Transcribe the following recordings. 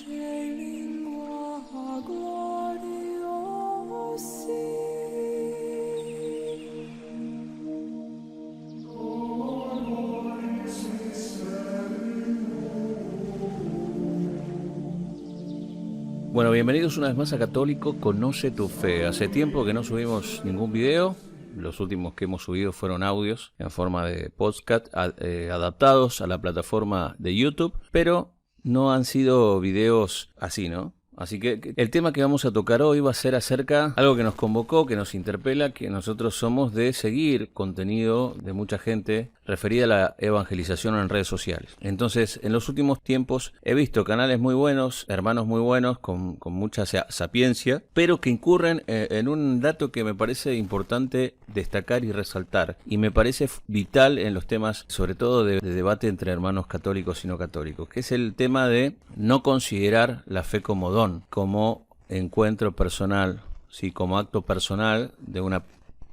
che lingua gloriosi. Bueno, bienvenidos una vez más a Católico Conoce tu Fe. Hace tiempo que no subimos ningún video. Los últimos que hemos subido fueron audios en forma de podcast adaptados a la plataforma de YouTube, pero no han sido videos así, ¿no? Así que el tema que vamos a tocar hoy va a ser acerca de algo que nos convocó, que nos interpela, que nosotros somos de seguir contenido de mucha gente referida a la evangelización en redes sociales. Entonces, en los últimos tiempos he visto canales muy buenos, hermanos muy buenos, con mucha sapiencia, pero que incurren en un dato que me parece importante destacar y resaltar, y me parece vital en los temas, sobre todo de debate entre hermanos católicos y no católicos, que es el tema de no considerar la fe como don, como encuentro personal, ¿sí? Como acto personal de una,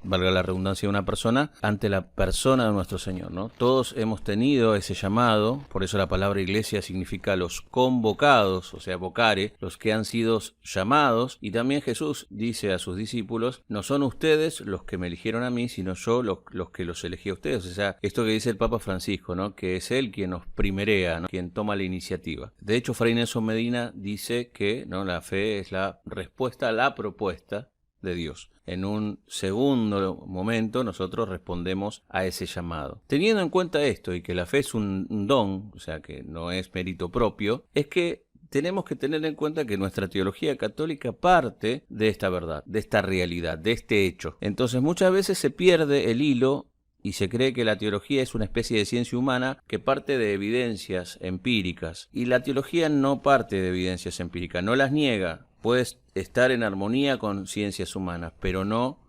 valga la redundancia, de una persona ante la persona de nuestro Señor, ¿no? Todos hemos tenido ese llamado, por eso la palabra iglesia significa los convocados, o sea, vocare, los que han sido llamados, y también Jesús dice a sus discípulos, no son ustedes los que me eligieron a mí, sino yo los que los elegí a ustedes. O sea, esto que dice el Papa Francisco, ¿no? Que es él quien nos primerea, ¿no? Quien toma la iniciativa. De hecho, Fray Nelson Medina dice que, ¿no? La fe es la respuesta a la propuesta de Dios. En un segundo momento nosotros respondemos a ese llamado. Teniendo en cuenta esto y que la fe es un don, o sea que no es mérito propio, es que tenemos que tener en cuenta que nuestra teología católica parte de esta verdad, de esta realidad, de este hecho. Entonces muchas veces se pierde el hilo y se cree que la teología es una especie de ciencia humana que parte de evidencias empíricas. Y la teología no parte de evidencias empíricas, no las niega. Puede estar en armonía con ciencias humanas, pero no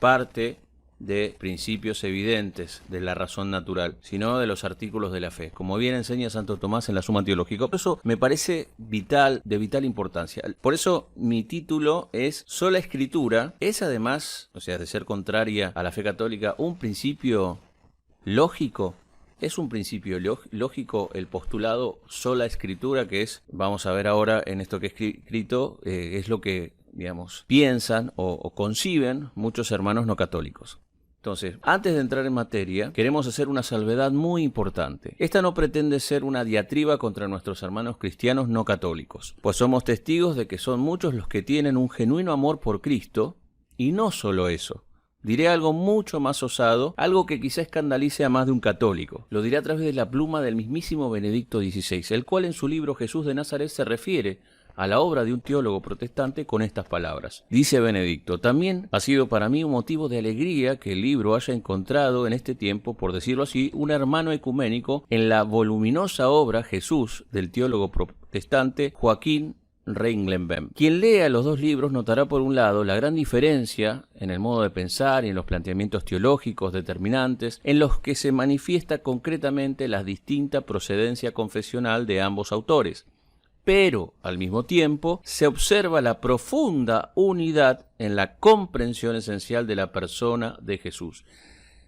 parte de principios evidentes de la razón natural, sino de los artículos de la fe, como bien enseña Santo Tomás en la Suma Teológica. Por eso me parece vital, de vital importancia. Por eso mi título es Sola Escritura. Es además, o sea, de ser contraria a la fe católica, un principio lógico. Es un principio lógico el postulado sola escritura, que es, vamos a ver ahora en esto que he escrito, es lo que, digamos, piensan o conciben muchos hermanos no católicos. Entonces, antes de entrar en materia, queremos hacer una salvedad muy importante. Esta no pretende ser una diatriba contra nuestros hermanos cristianos no católicos, pues somos testigos de que son muchos los que tienen un genuino amor por Cristo, y no solo eso. Diré algo mucho más osado, algo que quizá escandalice a más de un católico. Lo diré a través de la pluma del mismísimo Benedicto XVI, el cual en su libro Jesús de Nazaret se refiere a la obra de un teólogo protestante con estas palabras. Dice Benedicto, también ha sido para mí un motivo de alegría que el libro haya encontrado en este tiempo, por decirlo así, un hermano ecuménico en la voluminosa obra Jesús del teólogo protestante Joaquín Reinglenbaum. Quien lea los dos libros notará por un lado la gran diferencia en el modo de pensar y en los planteamientos teológicos determinantes en los que se manifiesta concretamente la distinta procedencia confesional de ambos autores. Pero, al mismo tiempo, se observa la profunda unidad en la comprensión esencial de la persona de Jesús.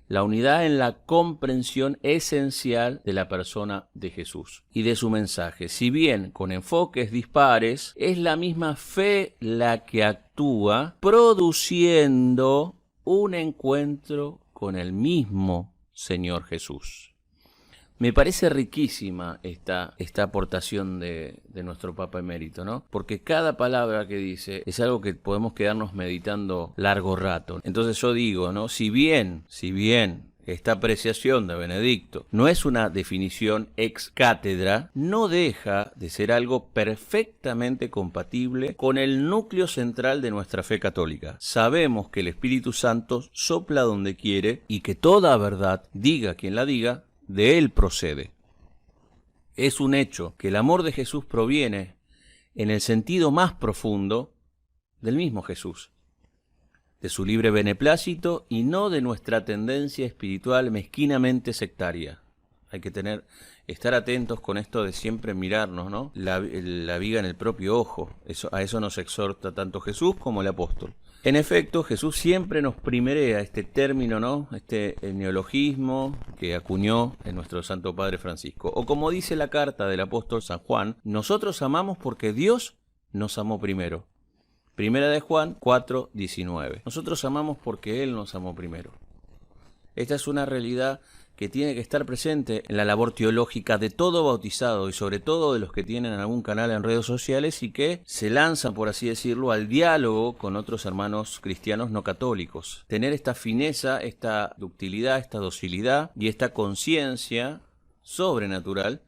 La unidad en la comprensión esencial de la persona de Jesús y de su mensaje. Si bien con enfoques dispares, es la misma fe la que actúa produciendo un encuentro con el mismo Señor Jesús. Me parece riquísima esta aportación de nuestro Papa Emérito, ¿no? Porque cada palabra que dice es algo que podemos quedarnos meditando largo rato. Entonces yo digo, ¿no? Si bien esta apreciación de Benedicto no es una definición ex cátedra, no deja de ser algo perfectamente compatible con el núcleo central de nuestra fe católica. Sabemos que el Espíritu Santo sopla donde quiere y que toda verdad, diga quien la diga, de él procede. Es un hecho que el amor de Jesús proviene, en el sentido más profundo, del mismo Jesús, de su libre beneplácito y no de nuestra tendencia espiritual mezquinamente sectaria. Hay que estar atentos con esto de siempre mirarnos, ¿no? La viga en el propio ojo. A eso nos exhorta tanto Jesús como el apóstol. En efecto, Jesús siempre nos primerea este término, ¿no? Este neologismo que acuñó en nuestro Santo Padre Francisco. O como dice la carta del apóstol San Juan, nosotros amamos porque Dios nos amó primero. Primera de Juan 4:19. Nosotros amamos porque Él nos amó primero. Esta es una realidad que tiene que estar presente en la labor teológica de todo bautizado y sobre todo de los que tienen algún canal en redes sociales y que se lanzan, por así decirlo, al diálogo con otros hermanos cristianos no católicos. Tener esta fineza, esta ductilidad, esta docilidad y esta conciencia sobrenatural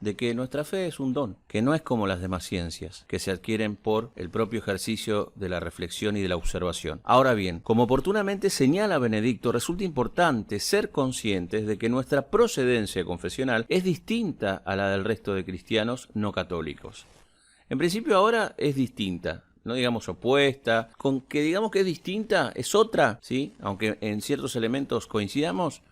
de que nuestra fe es un don, que no es como las demás ciencias, que se adquieren por el propio ejercicio de la reflexión y de la observación. Ahora bien, como oportunamente señala Benedicto, resulta importante ser conscientes de que nuestra procedencia confesional es distinta a la del resto de cristianos no católicos. En principio ahora es distinta, no digamos opuesta, con que digamos que es distinta, es otra, ¿sí? Aunque en ciertos elementos coincidamos,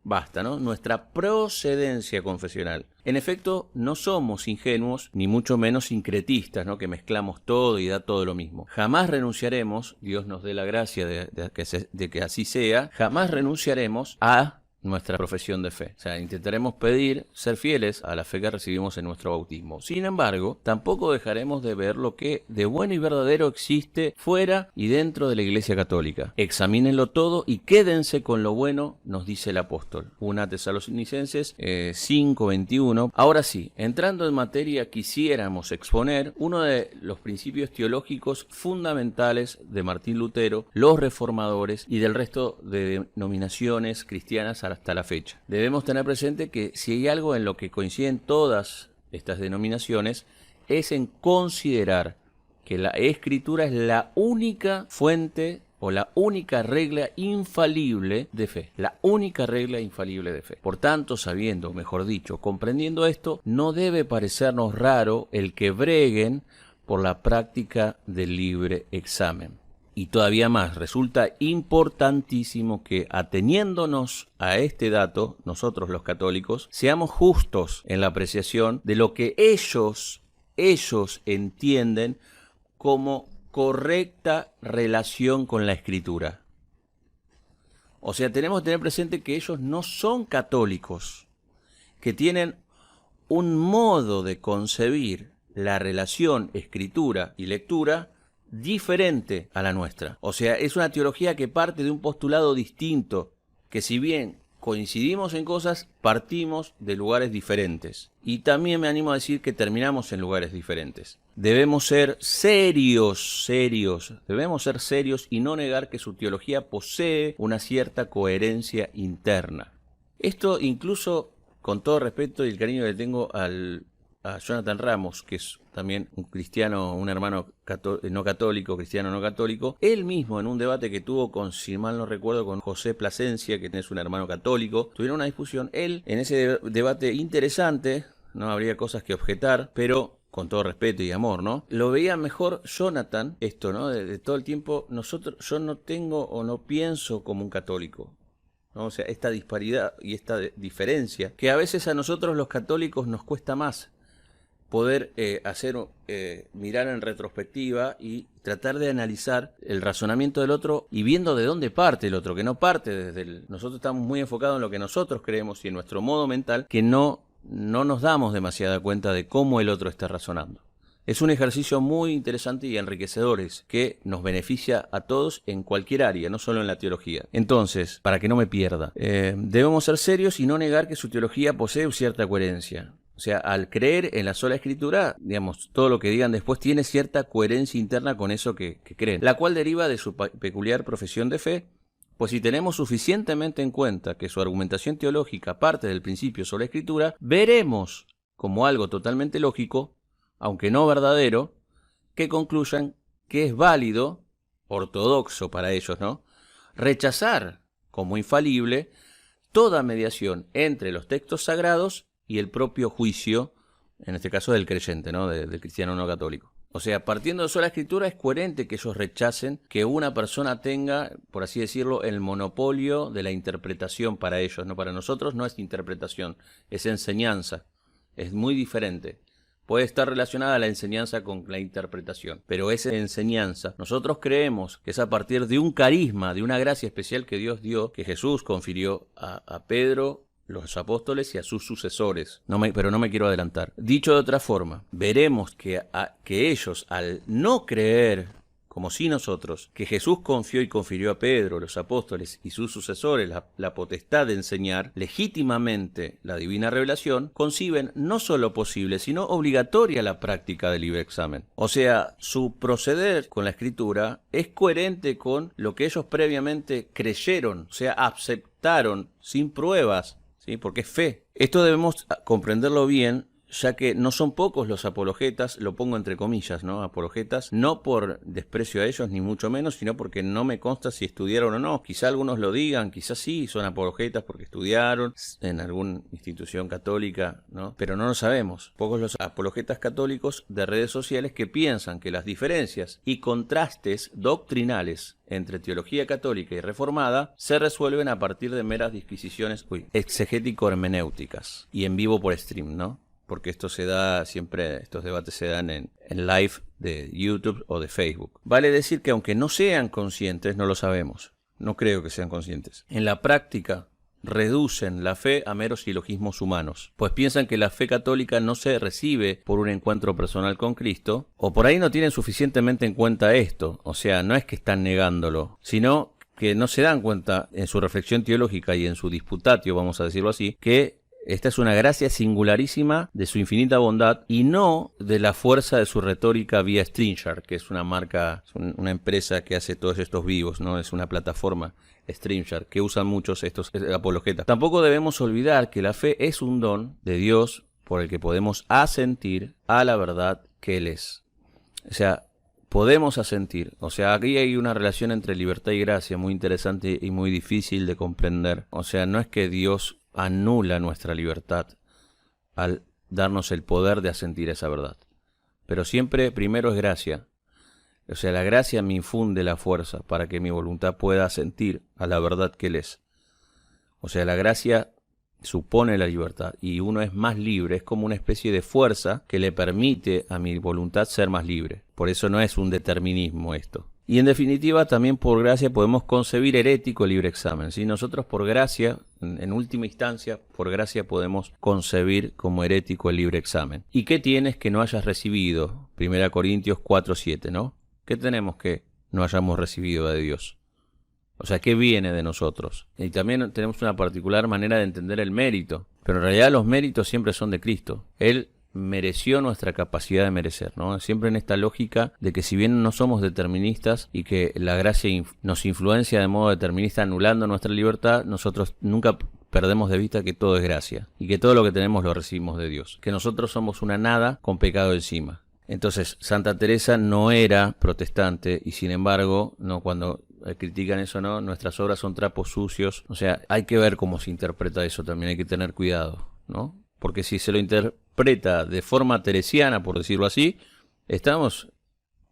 basta, ¿no? Nuestra procedencia confesional. En efecto, no somos ingenuos, ni mucho menos sincretistas, ¿no? Que mezclamos todo y da todo lo mismo. Jamás renunciaremos, Dios nos dé la gracia de que así sea, jamás renunciaremos a nuestra profesión de fe. O sea, intentaremos pedir ser fieles a la fe que recibimos en nuestro bautismo. Sin embargo, tampoco dejaremos de ver lo que de bueno y verdadero existe fuera y dentro de la Iglesia Católica. Examínenlo todo y quédense con lo bueno, nos dice el apóstol. 1 Tesalonicenses 5:21. Ahora sí, entrando en materia, quisiéramos exponer uno de los principios teológicos fundamentales de Martín Lutero, los reformadores y del resto de denominaciones cristianas hasta la fecha. Debemos tener presente que si hay algo en lo que coinciden todas estas denominaciones es en considerar que la Escritura es la única fuente o la única regla infalible de fe. La única regla infalible de fe. Por tanto, sabiendo, mejor dicho, comprendiendo esto, no debe parecernos raro el que breguen por la práctica del libre examen. Y todavía más, resulta importantísimo que, ateniéndonos a este dato, nosotros los católicos, seamos justos en la apreciación de lo que ellos entienden como correcta relación con la Escritura. O sea, tenemos que tener presente que ellos no son católicos, que tienen un modo de concebir la relación escritura y lectura diferente a la nuestra. O sea, es una teología que parte de un postulado distinto, que si bien coincidimos en cosas, partimos de lugares diferentes. Y también me animo a decir que terminamos en lugares diferentes. Debemos ser serios, debemos ser serios y no negar que su teología posee una cierta coherencia interna. Esto incluso, con todo respeto y el cariño que tengo a Jonathan Ramos, que es también un cristiano, un hermano no católico, cristiano no católico, él mismo en un debate que tuvo con, si mal no recuerdo, con José Plasencia, que es un hermano católico, tuvieron una discusión, él en ese debate interesante, no habría cosas que objetar, pero con todo respeto y amor, ¿no? Lo veía mejor Jonathan, esto, ¿no? De todo el tiempo, yo no tengo o no pienso como un católico, ¿no? O sea, esta disparidad y esta diferencia, que a veces a nosotros los católicos nos cuesta más poder mirar en retrospectiva y tratar de analizar el razonamiento del otro y viendo de dónde parte el otro, que no parte nosotros estamos muy enfocados en lo que nosotros creemos y en nuestro modo mental, que no nos damos demasiada cuenta de cómo el otro está razonando. Es un ejercicio muy interesante y enriquecedor que nos beneficia a todos en cualquier área, no solo en la teología. Entonces, para que no me pierda, debemos ser serios y no negar que su teología posee cierta coherencia. O sea, al creer en la sola Escritura, digamos, todo lo que digan después tiene cierta coherencia interna con eso que creen, la cual deriva de su peculiar profesión de fe, pues si tenemos suficientemente en cuenta que su argumentación teológica parte del principio sola Escritura, veremos como algo totalmente lógico, aunque no verdadero, que concluyan que es válido, ortodoxo para ellos, ¿no?, rechazar como infalible toda mediación entre los textos sagrados y el propio juicio, en este caso del creyente, ¿no?, del cristiano no católico. O sea, partiendo de sola Escritura, es coherente que ellos rechacen que una persona tenga, por así decirlo, el monopolio de la interpretación para ellos, ¿no? Para nosotros no es interpretación, es enseñanza, es muy diferente. puede estar relacionada a la enseñanza con la interpretación. Pero esa enseñanza, nosotros creemos que es a partir de un carisma, de una gracia especial que Dios dio, que Jesús confirió a Pedro, los apóstoles y a sus sucesores. Pero no me quiero adelantar. Dicho de otra forma, veremos que ellos, al no creer, como si nosotros, que Jesús confió y confirió a Pedro, los apóstoles y sus sucesores la potestad de enseñar legítimamente la divina revelación, conciben no solo posible, sino obligatoria la práctica del libre examen. O sea, su proceder con la Escritura es coherente con lo que ellos previamente creyeron, o sea, aceptaron sin pruebas, ¿sí? Porque es fe. Esto debemos comprenderlo bien, ya que no son pocos los apologetas, lo pongo entre comillas, ¿no? Apologetas, no por desprecio a ellos, ni mucho menos, sino porque no me consta si estudiaron o no. Quizá algunos lo digan, quizás sí, son apologetas porque estudiaron en alguna institución católica, ¿no? Pero no lo sabemos. Pocos los apologetas católicos de redes sociales que piensan que las diferencias y contrastes doctrinales entre teología católica y reformada se resuelven a partir de meras disquisiciones exegético-hermenéuticas y en vivo por stream, ¿no? Porque esto se da siempre, estos debates se dan en live de YouTube o de Facebook. Vale decir que aunque no sean conscientes, no lo sabemos. No creo que sean conscientes. En la práctica reducen la fe a meros silogismos humanos, pues piensan que la fe católica no se recibe por un encuentro personal con Cristo, o por ahí no tienen suficientemente en cuenta esto. O sea, no es que están negándolo, sino que no se dan cuenta en su reflexión teológica y en su disputatio, vamos a decirlo así, que esta es una gracia singularísima de su infinita bondad y no de la fuerza de su retórica vía StreamYard, que es una marca, una empresa que hace todos estos vivos, ¿no? Es una plataforma StreamYard que usan muchos estos apologetas. Tampoco debemos olvidar que la fe es un don de Dios por el que podemos asentir a la verdad que Él es. O sea, podemos asentir. O sea, aquí hay una relación entre libertad y gracia muy interesante y muy difícil de comprender. O sea, no es que Dios anula nuestra libertad al darnos el poder de asentir esa verdad. Pero siempre primero es gracia. O sea, la gracia me infunde la fuerza para que mi voluntad pueda asentir a la verdad que Él es. O sea, la gracia supone la libertad y uno es más libre, es como una especie de fuerza que le permite a mi voluntad ser más libre. Por eso no es un determinismo esto. Y en definitiva, también por gracia podemos concebir herético el libre examen. ¿Sí? Nosotros por gracia, en última instancia, por gracia podemos concebir como herético el libre examen. ¿Y qué tienes que no hayas recibido? 1 Corintios 4:7, ¿no? ¿Qué tenemos que no hayamos recibido de Dios? O sea, ¿qué viene de nosotros? Y también tenemos una particular manera de entender el mérito. Pero en realidad los méritos siempre son de Cristo. Él mereció nuestra capacidad de merecer, ¿no? Siempre en esta lógica de que si bien no somos deterministas y que la gracia nos influencia de modo determinista anulando nuestra libertad, nosotros nunca perdemos de vista que todo es gracia y que todo lo que tenemos lo recibimos de Dios, que nosotros somos una nada con pecado encima. Entonces, Santa Teresa no era protestante y sin embargo, no, cuando critican eso, no, nuestras obras son trapos sucios. O sea, hay que ver cómo se interpreta eso también, hay que tener cuidado, ¿no? Porque si se lo interpreta de forma teresiana, por decirlo así, estamos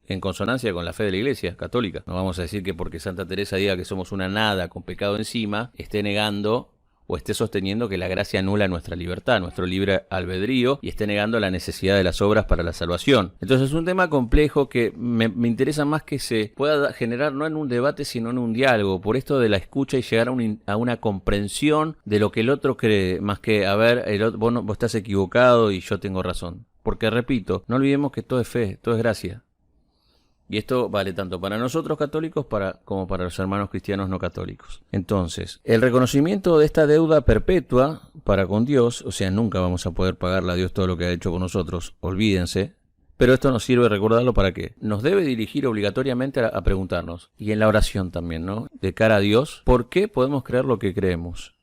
en consonancia con la fe de la Iglesia católica. No vamos a decir que porque Santa Teresa diga que somos una nada con pecado encima, esté negando o esté sosteniendo que la gracia anula nuestra libertad, nuestro libre albedrío, y esté negando la necesidad de las obras para la salvación. Entonces es un tema complejo que me interesa más que se pueda generar no en un debate sino en un diálogo, por esto de la escucha y llegar a una comprensión de lo que el otro cree, más que, a ver, vos estás equivocado y yo tengo razón. Porque repito, no olvidemos que todo es fe, todo es gracia. Y esto vale tanto para nosotros católicos como para los hermanos cristianos no católicos. Entonces, el reconocimiento de esta deuda perpetua para con Dios, o sea, nunca vamos a poder pagarle a Dios todo lo que ha hecho con nosotros, olvídense. Pero esto nos sirve recordarlo para que nos debe dirigir obligatoriamente a preguntarnos, y en la oración también, ¿no? De cara a Dios, ¿por qué podemos creer lo que creemos?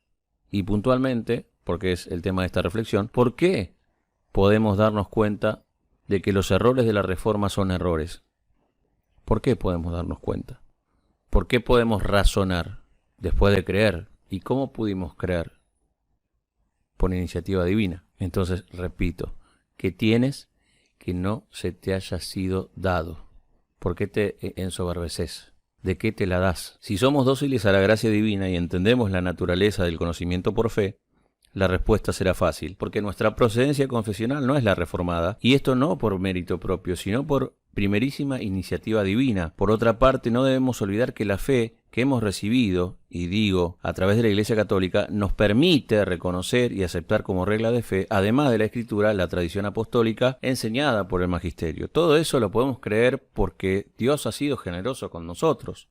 Y puntualmente, porque es el tema de esta reflexión, ¿por qué podemos darnos cuenta de que los errores de la Reforma son errores? ¿Por qué podemos darnos cuenta? ¿Por qué podemos razonar después de creer? ¿Y cómo pudimos creer? Por iniciativa divina. Entonces, repito, ¿qué tienes que no se te haya sido dado? ¿Por qué te ensoberbeces? ¿De qué te la das? Si somos dóciles a la gracia divina y entendemos la naturaleza del conocimiento por fe, la respuesta será fácil, porque nuestra procedencia confesional no es la reformada, y esto no por mérito propio, sino por primerísima iniciativa divina. Por otra parte, no debemos olvidar que la fe que hemos recibido, y digo, a través de la Iglesia Católica, nos permite reconocer y aceptar como regla de fe, además de la Escritura, la tradición apostólica enseñada por el Magisterio. Todo eso lo podemos creer porque Dios ha sido generoso con nosotros.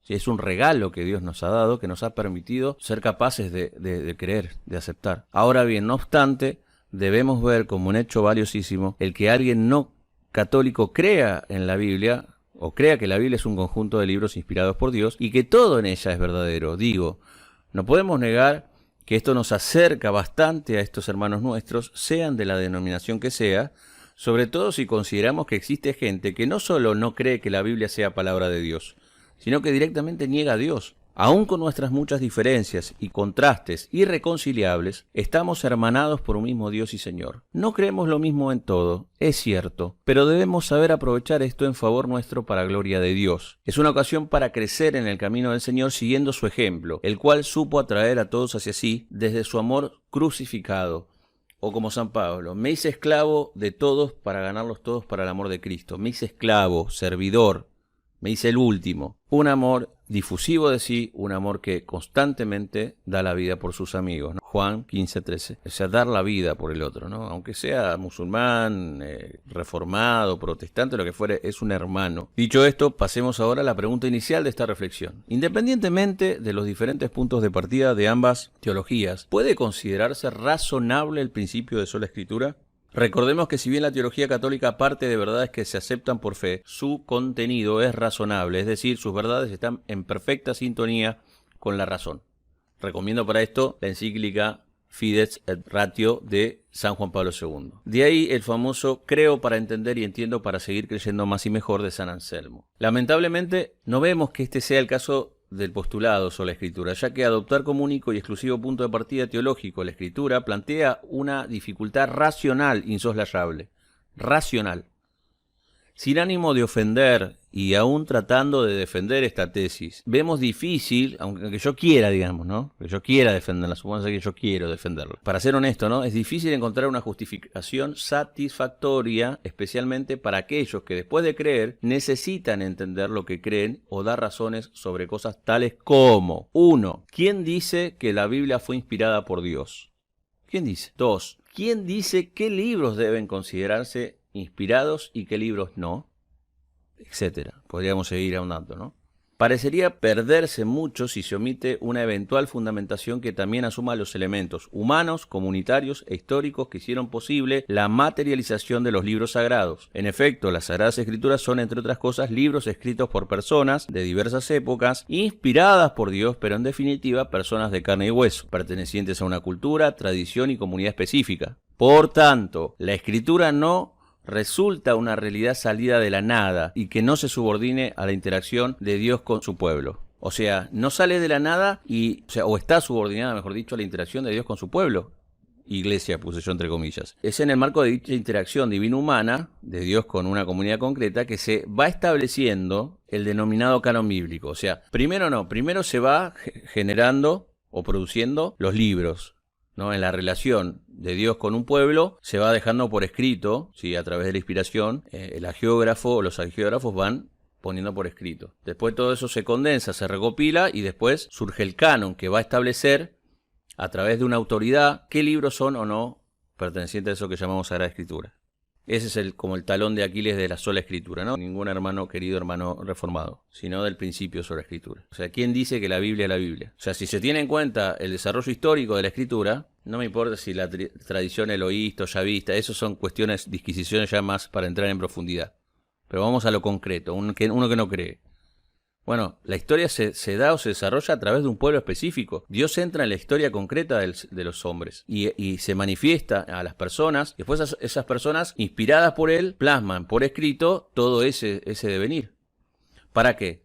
Es un regalo que Dios nos ha dado, que nos ha permitido ser capaces de creer, de aceptar. Ahora bien, no obstante, debemos ver como un hecho valiosísimo el que alguien no católico crea en la Biblia, o crea que la Biblia es un conjunto de libros inspirados por Dios y que todo en ella es verdadero. Digo, no podemos negar que esto nos acerca bastante a estos hermanos nuestros, sean de la denominación que sea, sobre todo si consideramos que existe gente que no solo no cree que la Biblia sea palabra de Dios, sino que directamente niega a Dios. Aún con nuestras muchas diferencias y contrastes irreconciliables, estamos hermanados por un mismo Dios y Señor. No creemos lo mismo en todo, es cierto, pero debemos saber aprovechar esto en favor nuestro para gloria de Dios. Es una ocasión para crecer en el camino del Señor siguiendo su ejemplo, el cual supo atraer a todos hacia sí desde su amor crucificado. O como San Pablo, me hice esclavo de todos para ganarlos todos para el amor de Cristo. Me hice esclavo, servidor, me hice el último. Un amor difusivo de sí, un amor que constantemente da la vida por sus amigos, ¿no? Juan 15:13. O sea, dar la vida por el otro, ¿no? Aunque sea musulmán, reformado, protestante, lo que fuere, es un hermano. Dicho esto, pasemos ahora a la pregunta inicial de esta reflexión. Independientemente de los diferentes puntos de partida de ambas teologías, ¿puede considerarse razonable el principio de sola escritura? Recordemos que si bien la teología católica parte de verdades que se aceptan por fe, su contenido es razonable, es decir, sus verdades están en perfecta sintonía con la razón. Recomiendo para esto la encíclica Fides et Ratio de San Juan Pablo II. De ahí el famoso creo para entender y entiendo para seguir creyendo más y mejor de San Anselmo. Lamentablemente no vemos que este sea el caso del postulado sola escritura, ya que adoptar como único y exclusivo punto de partida teológico la escritura plantea una dificultad racional insoslayable. Racional. Sin ánimo de ofender y aún tratando de defender esta tesis, vemos difícil, aunque yo quiera, digamos, ¿no? Que yo quiera defenderla, supongamos que yo quiero defenderla. Para ser honesto, ¿no? Es difícil encontrar una justificación satisfactoria, especialmente para aquellos que después de creer necesitan entender lo que creen o dar razones sobre cosas tales como: 1. ¿Quién dice que la Biblia fue inspirada por Dios? ¿Quién dice? 2. ¿Quién dice qué libros deben considerarse inspirados y qué libros no? Etcétera. Podríamos seguir ahondando, ¿no? Parecería perderse mucho si se omite una eventual fundamentación que también asuma los elementos humanos, comunitarios e históricos que hicieron posible la materialización de los libros sagrados. En efecto, las Sagradas Escrituras son, entre otras cosas, libros escritos por personas de diversas épocas, inspiradas por Dios, pero en definitiva personas de carne y hueso, pertenecientes a una cultura, tradición y comunidad específica. Por tanto, la Escritura no resulta una realidad salida de la nada y que no se subordine a la interacción de Dios con su pueblo. O sea, no sale de la nada o está subordinada, mejor dicho, a la interacción de Dios con su pueblo. Iglesia, puse yo entre comillas. Es en el marco de dicha interacción divino-humana de Dios con una comunidad concreta que se va estableciendo el denominado canon bíblico. O sea, primero se va generando o produciendo los libros, ¿no? En la relación de Dios con un pueblo se va dejando por escrito, ¿sí? A través de la inspiración, el hagiógrafo o los hagiógrafos van poniendo por escrito. Después todo eso se condensa, se recopila y después surge el canon que va a establecer a través de una autoridad qué libros son o no pertenecientes a eso que llamamos Sagrada Escritura. Ese es como el talón de Aquiles de la sola escritura, ¿no? Ningún hermano, querido hermano reformado, sino del principio sobre la escritura. O sea, ¿quién dice que la Biblia es la Biblia? O sea, si se tiene en cuenta el desarrollo histórico de la escritura, no me importa si la tradición eloísta o yavista, eso son cuestiones, disquisiciones ya más para entrar en profundidad. Pero vamos a lo concreto, uno que no cree. Bueno, la historia se da o se desarrolla a través de un pueblo específico. Dios entra en la historia concreta de los hombres y se manifiesta a las personas. Después esas personas, inspiradas por Él, plasman por escrito todo ese devenir. ¿Para qué?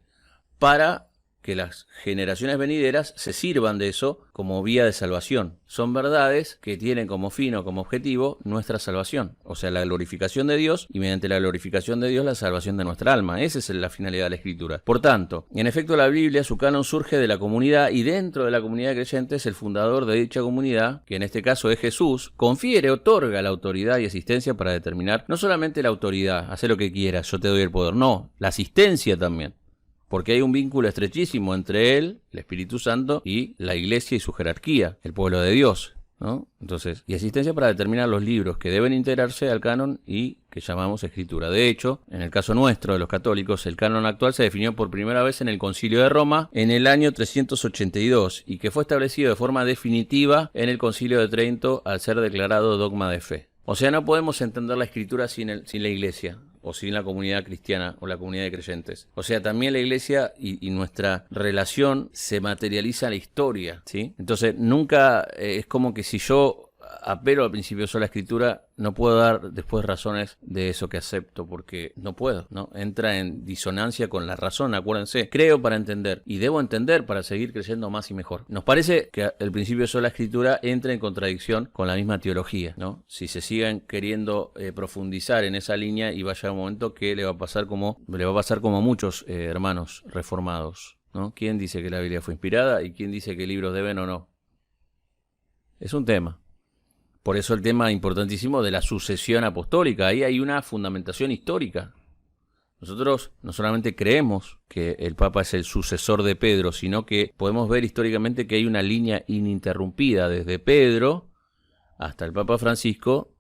Para que las generaciones venideras se sirvan de eso como vía de salvación. Son verdades que tienen como fin o como objetivo nuestra salvación, o sea, la glorificación de Dios, y mediante la glorificación de Dios la salvación de nuestra alma. Esa es la finalidad de la Escritura. Por tanto, en efecto, la Biblia, su canon surge de la comunidad, y dentro de la comunidad de creyentes, el fundador de dicha comunidad, que en este caso es Jesús, otorga la autoridad y asistencia para determinar no solamente la autoridad, hacer lo que quieras, yo te doy el poder, no, la asistencia también. Porque hay un vínculo estrechísimo entre él, el Espíritu Santo, y la iglesia y su jerarquía, el pueblo de Dios, ¿no? Entonces, y asistencia para determinar los libros que deben integrarse al canon y que llamamos Escritura. De hecho, en el caso nuestro de los católicos, el canon actual se definió por primera vez en el Concilio de Roma en el año 382 y que fue establecido de forma definitiva en el Concilio de Trento al ser declarado dogma de fe. O sea, no podemos entender la Escritura sin la iglesia, o sin la comunidad cristiana o la comunidad de creyentes. O sea, también la iglesia y nuestra relación se materializa en la historia, ¿sí? Entonces, nunca es como que si yo apelo al principio sola Escritura, no puedo dar después razones de eso que acepto, porque no puedo, ¿no? Entra en disonancia con la razón, acuérdense. Creo para entender, y debo entender para seguir creyendo más y mejor. Nos parece que el principio sola Escritura entra en contradicción con la misma teología, ¿no? Si se siguen queriendo profundizar en esa línea, y vaya un momento que le va a pasar como a muchos hermanos reformados, ¿no? ¿Quién dice que la Biblia fue inspirada y quién dice que libros deben o no? Es un tema. Por eso el tema importantísimo de la sucesión apostólica. Ahí hay una fundamentación histórica. Nosotros no solamente creemos que el Papa es el sucesor de Pedro, sino que podemos ver históricamente que hay una línea ininterrumpida desde Pedro hasta el Papa Francisco,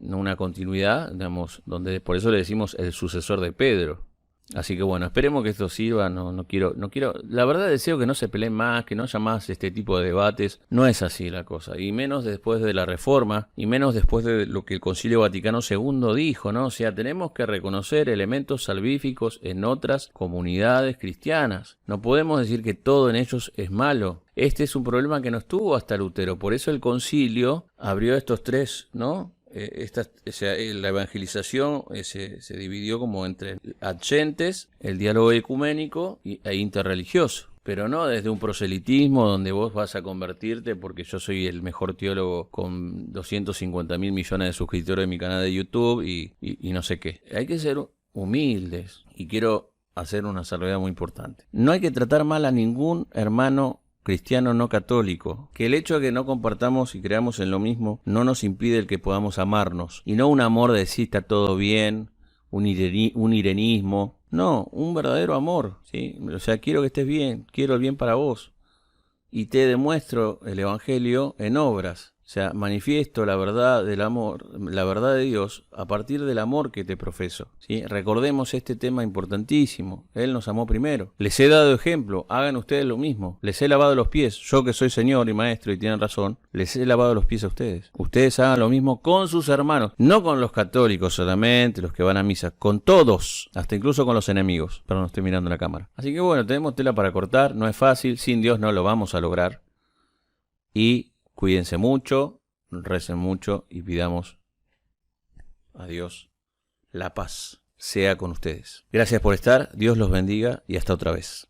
una continuidad, digamos, donde por eso le decimos el sucesor de Pedro. Así que bueno, esperemos que esto sirva. No quiero, la verdad deseo que no se peleen más, que no haya más este tipo de debates. No es así la cosa, y menos después de la Reforma, y menos después de lo que el Concilio Vaticano II dijo, ¿no? O sea, tenemos que reconocer elementos salvíficos en otras comunidades cristianas. No podemos decir que todo en ellos es malo. Este es un problema que no estuvo hasta Lutero, por eso el Concilio abrió estos tres, ¿no? La evangelización se dividió como entre adyentes, el diálogo ecuménico e interreligioso, pero no desde un proselitismo donde vos vas a convertirte porque yo soy el mejor teólogo con 250.000 millones de suscriptores en mi canal de YouTube y no sé qué. Hay que ser humildes, y quiero hacer una salvedad muy importante. No hay que tratar mal a ningún hermano cristiano no católico, que el hecho de que no compartamos y creamos en lo mismo no nos impide el que podamos amarnos, y no un amor de sí está todo bien, un irenismo, no, un verdadero amor, ¿sí? O sea, quiero que estés bien, quiero el bien para vos, y te demuestro el Evangelio en obras. O sea, manifiesto la verdad del amor, la verdad de Dios, a partir del amor que te profeso, ¿sí? Recordemos este tema importantísimo. Él nos amó primero. Les he dado ejemplo, hagan ustedes lo mismo. Les he lavado los pies. Yo que soy Señor y Maestro, y tienen razón, les he lavado los pies a ustedes. Ustedes hagan lo mismo con sus hermanos. No con los católicos solamente, los que van a misa. Con todos, hasta incluso con los enemigos. Pero no estoy mirando la cámara. Así que bueno, tenemos tela para cortar. No es fácil. Sin Dios no lo vamos a lograr. Y cuídense mucho, recen mucho y pidamos a Dios la paz sea con ustedes. Gracias por estar, Dios los bendiga y hasta otra vez.